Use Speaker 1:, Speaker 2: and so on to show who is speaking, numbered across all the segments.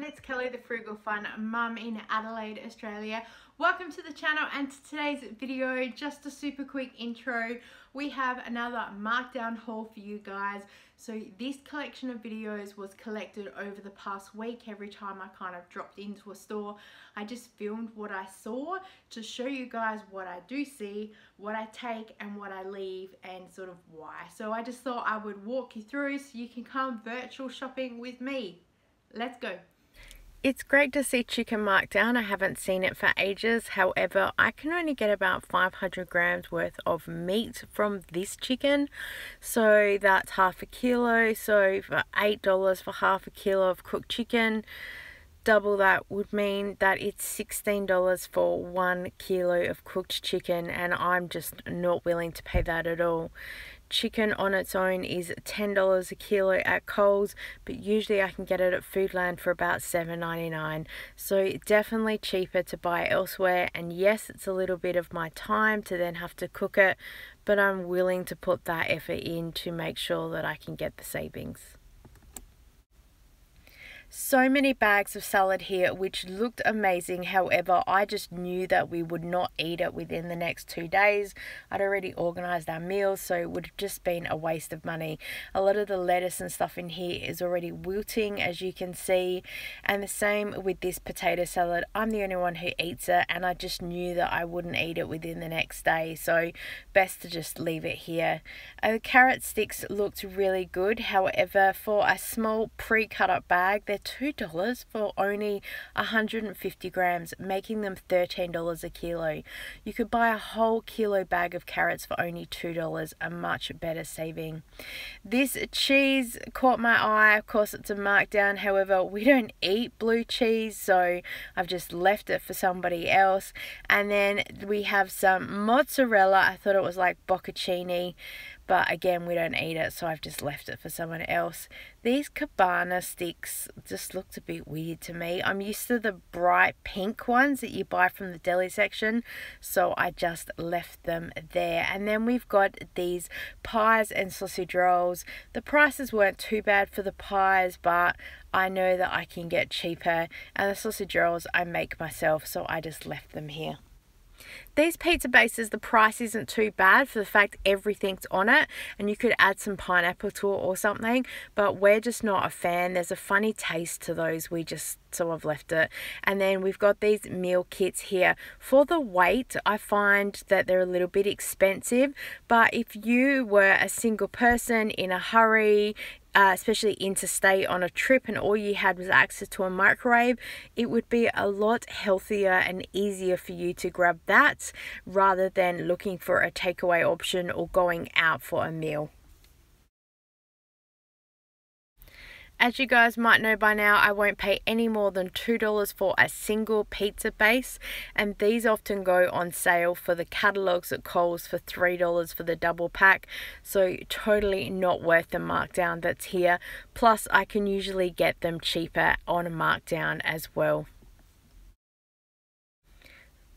Speaker 1: everyone, it's Kelly the Frugal Fun Mum in Adelaide, Australia. Welcome to the channel, and to today's video, just a super quick intro. We have another markdown haul for you guys. So this collection of videos was collected over the past week. Every time I kind of dropped into a store, I just filmed what I saw to show you guys what I do see, what I take and what I leave, and sort of why. So I just thought I would walk you through so you can come virtual shopping with me. Let's go. It's great to see chicken markdown. I haven't seen it for ages. However, I can only get about 500 grams worth of meat from this chicken. So that's half a kilo. So for $8 for half a kilo of cooked chicken, double that would mean that it's $16 for 1 kilo of cooked chicken, and I'm just not willing to pay that at all. Chicken on its own is $10 a kilo at Coles, but usually I can get it at Foodland for about $7.99. So definitely cheaper to buy elsewhere, and yes, it's a little bit of my time to then have to cook it, but I'm willing to put that effort in to make sure that I can get the savings. So many bags of salad here, which looked amazing. However, I just knew that we would not eat it within the next 2 days. I'd already organized our meals, so it would have just been a waste of money. A lot of the lettuce and stuff in here is already wilting, as you can see, and the same with this potato salad. I'm the only one who eats it, and I just knew that I wouldn't eat it within the next day, so best to just leave it here. The carrot sticks looked really good. However, for a small pre-cut up bag, they're $2 for only 150 grams, making them $13 a kilo. You could buy a whole kilo bag of carrots for only $2, a much better saving. This cheese caught my eye. Of course, it's a markdown. However, we don't eat blue cheese, so I've just left it for somebody else. And then we have some mozzarella. I thought it was like bocconcini, but again, we don't eat it, so I've just left it for someone else. These cabana sticks just looked a bit weird to me. I'm used to the bright pink ones that you buy from the deli section, so I just left them there. And then we've got these pies and sausage rolls. The prices weren't too bad for the pies, but I know that I can get cheaper, and the sausage rolls I make myself, so I just left them here. These pizza bases, the price isn't too bad for the fact everything's on it, and you could add some pineapple to it or something, but we're just not a fan. There's a funny taste to those, so I've left it. And then we've got these meal kits here. For the weight, I find that they're a little bit expensive, but if you were a single person in a hurry, especially interstate on a trip, and all you had was access to a microwave, it would be a lot healthier and easier for you to grab that rather than looking for a takeaway option or going out for a meal. As you guys might know by now, I won't pay any more than $2 for a single pizza base, and these often go on sale for the catalogs at Coles for $3 for the double pack, so totally not worth the markdown that's here. Plus, I can usually get them cheaper on a markdown as well.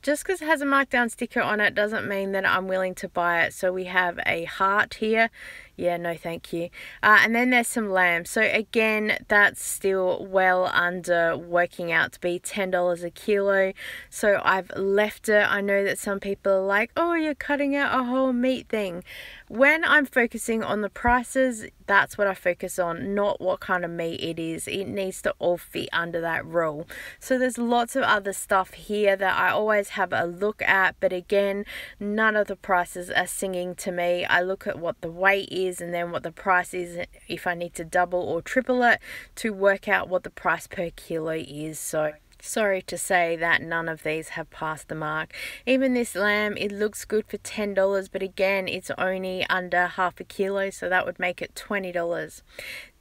Speaker 1: Just because it has a markdown sticker on it doesn't mean that I'm willing to buy it. So we have a heart here. Yeah, no thank you. And then there's some lamb. So again, that's still well under working out to be $10 a kilo. So I've left it. I know that some people are like, oh, you're cutting out a whole meat thing. When I'm focusing on the prices, that's what I focus on, not what kind of meat it is. It needs to all fit under that rule. So there's lots of other stuff here that I always have a look at, but again, none of the prices are singing to me. I look at what the weight is and then what the price is if I need to double or triple it to work out what the price per kilo is. So sorry to say that none of these have passed the mark. Even this lamb, it looks good for $10, but again, it's only under half a kilo, so that would make it $20.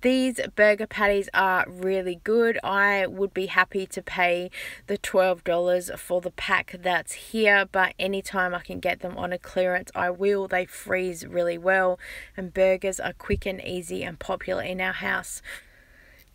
Speaker 1: These burger patties are really good. I would be happy to pay the $12 for the pack that's here, but anytime I can get them on a clearance, I will. They freeze really well, and burgers are quick and easy and popular in our house.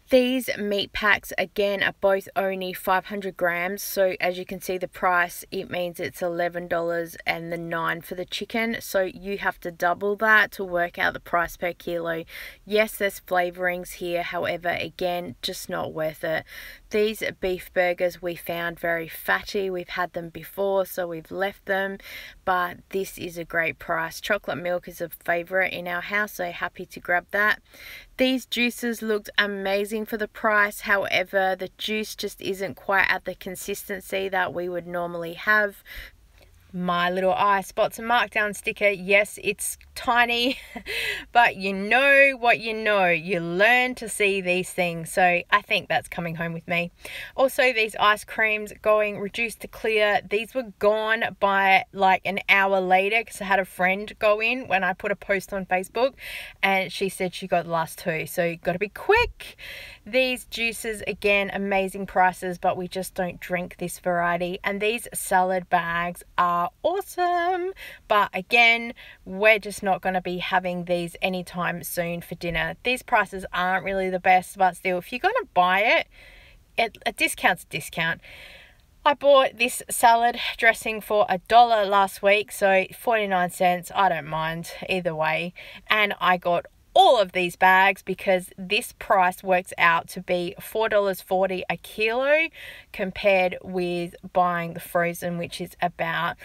Speaker 1: These meat packs again are both only 500 grams, so as you can see the price, it means it's $11 and the $9 for the chicken, so you have to double that to work out the price per kilo. Yes, there's flavorings here, however, again, just not worth it. These beef burgers we found very fatty. We've had them before, so we've left them, but this is a great price. Chocolate milk is a favorite in our house, so happy to grab that. These juices looked amazing for the price. However, the juice just isn't quite at the consistency that we would normally have. My little eye spots a Markdown sticker. Yes, it's tiny, but you know what you know. You learn to see these things, so I think that's coming home with me. Also, these ice creams going reduced to clear. These were gone by like an hour later because I had a friend go in when I put a post on Facebook, and she said she got the last two, so you got to be quick. These juices, again, amazing prices, but we just don't drink this variety. And these salad bags are awesome, but again, we're just not going to be having these anytime soon for dinner. These prices aren't really the best, but still, if you're going to buy it, a discount's a discount. I bought this salad dressing for $1 last week, so 49 cents. I don't mind either way, and I got all of these bags because this price works out to be $4.40 a kilo compared with buying the frozen, which is about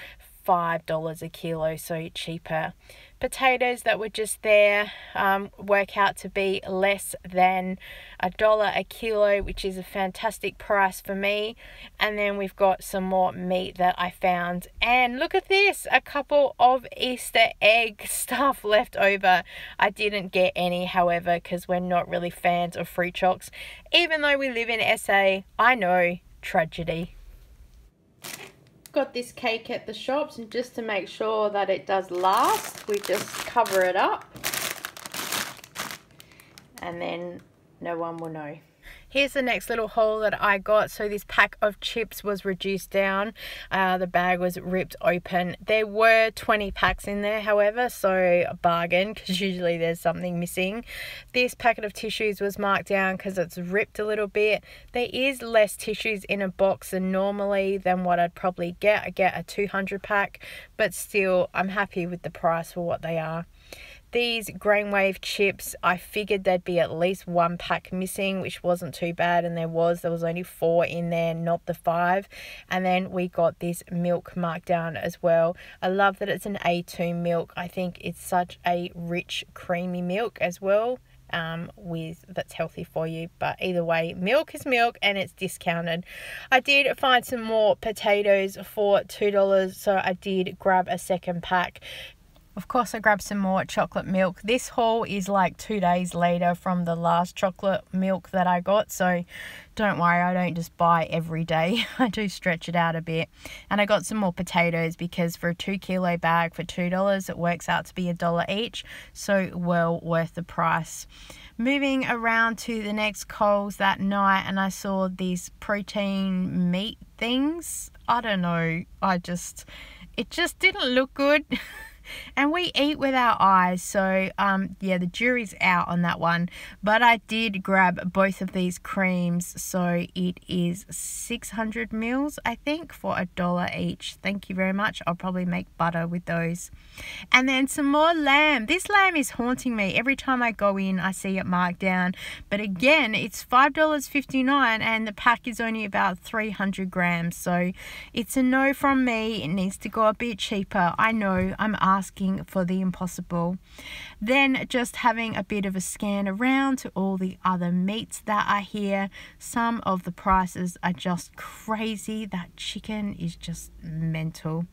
Speaker 1: $5 a kilo, so cheaper. Potatoes that were just there work out to be less than $1 a kilo, which is a fantastic price for me. And then we've got some more meat that I found, and look at this, a couple of Easter egg stuff left over. I didn't get any, however, because we're not really fans of fruit chocks, even though we live in SA. I know, tragedy. Got this cake at the shops, and just to make sure that it does last, we just cover it up and then no one will know. Here's the next little haul that I got. So this pack of chips was reduced down. The bag was ripped open. There were 20 packs in there, however, so a bargain, because usually there's something missing. This packet of tissues was marked down because it's ripped a little bit. There is less tissues in a box than normally than what I'd probably get. I get a 200 pack, but still I'm happy with the price for what they are. These Grainwave chips, I figured there'd be at least one pack missing, which wasn't too bad, and there was only 4 in there, not the 5. And then we got this milk Markdown as well. I love that it's an A2 milk. I think it's such a rich, creamy milk as well, that's healthy for you. But either way, milk is milk and it's discounted. I did find some more potatoes for $2, so I did grab a second pack. Of course, I grabbed some more chocolate milk. This haul is like 2 days later from the last chocolate milk that I got, so don't worry, I don't just buy every day. I do stretch it out a bit. And I got some more potatoes because for a 2 kilo bag for $2, it works out to be $1 each, so well worth the price. Moving around to the next Coles that night, and I saw these protein meat things. I don't know, it just didn't look good. And we eat with our eyes, so yeah, the jury's out on that one. But I did grab both of these creams, so it is 600 mils, I think, for $1 each. Thank you very much. I'll probably make butter with those. And then some more lamb. This lamb is haunting me. Every time I go in, I see it marked down. But again, it's $5.59, and the pack is only about 300 grams. So it's a no from me. It needs to go a bit cheaper. I know, I'm asking for the impossible. Then just having a bit of a scan around to all the other meats that are here. Some of the prices are just crazy. That chicken is just mental.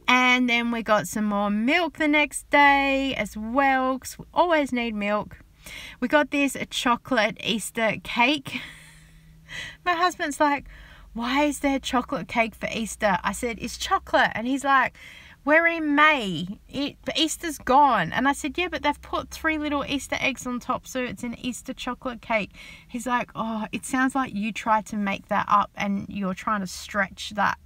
Speaker 1: And then we got some more milk the next day as well, because we always need milk. We got this chocolate Easter cake. My husband's like, why is there chocolate cake for Easter? I said, it's chocolate. And he's like, we're in May. Easter's gone. And I said, yeah, but they've put 3 little Easter eggs on top, so it's an Easter chocolate cake. He's like, oh, it sounds like you tried to make that up and you're trying to stretch that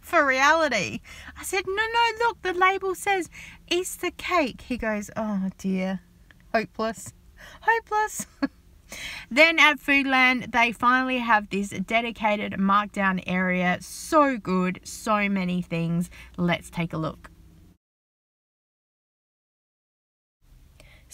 Speaker 1: for reality. I said, no, look, the label says Easter cake. He goes, oh dear, hopeless. Then at Foodland, they finally have this dedicated markdown area. So good, so many things. Let's take a look.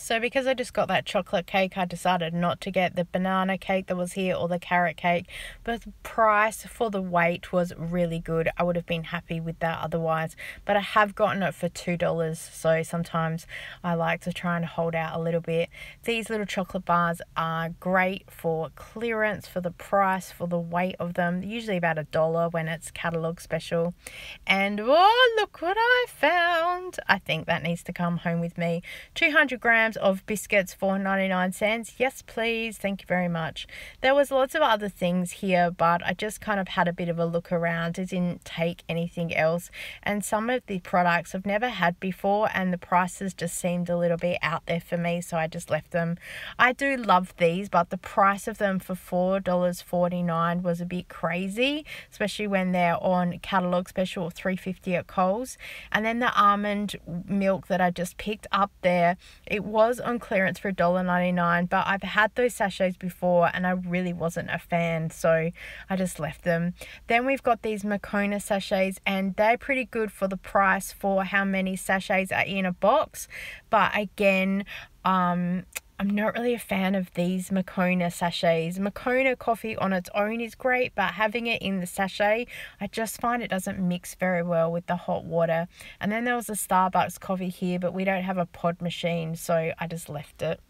Speaker 1: So because I just got that chocolate cake, I decided not to get the banana cake that was here or the carrot cake, but the price for the weight was really good. I would have been happy with that otherwise, but I have gotten it for $2, so sometimes I like to try and hold out a little bit. These little chocolate bars are great for clearance, for the price, for the weight of them, usually about $1 when it's catalog special. And oh, look what I found. I think that needs to come home with me. 200 grams of biscuits for 99¢. Yes, please. Thank you very much. There was lots of other things here, but I just kind of had a bit of a look around. I didn't take anything else. And some of the products I've never had before, and the prices just seemed a little bit out there for me, so I just left them. I do love these, but the price of them for $4.49 was a bit crazy, especially when they're on catalog special $3.50 at Coles. And then the almond milk that I just picked up there, it was on clearance for $1.99, but I've had those sachets before and I really wasn't a fan, so I just left them. Then we've got these Macona sachets, and they're pretty good for the price for how many sachets are in a box, but again, I'm not really a fan of these Macona sachets. Macona coffee on its own is great, but having it in the sachet, I just find it doesn't mix very well with the hot water. And then there was a Starbucks coffee here, but we don't have a pod machine, so I just left it.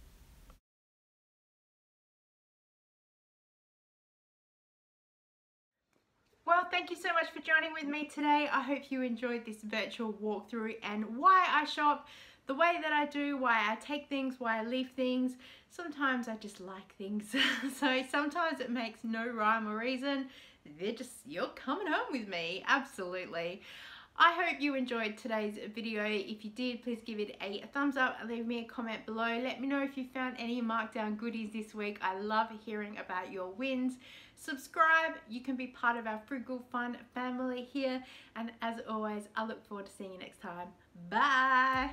Speaker 1: Well, thank you so much for joining with me today. I hope you enjoyed this virtual walkthrough and why I shop the way that I do, why I take things, why I leave things. Sometimes I just like things. So sometimes it makes no rhyme or reason. You're coming home with me. Absolutely. I hope you enjoyed today's video. If you did, please give it a thumbs up and leave me a comment below. Let me know if you found any markdown goodies this week. I love hearing about your wins. Subscribe. You can be part of our Frugal Fun family here. And as always, I look forward to seeing you next time. Bye.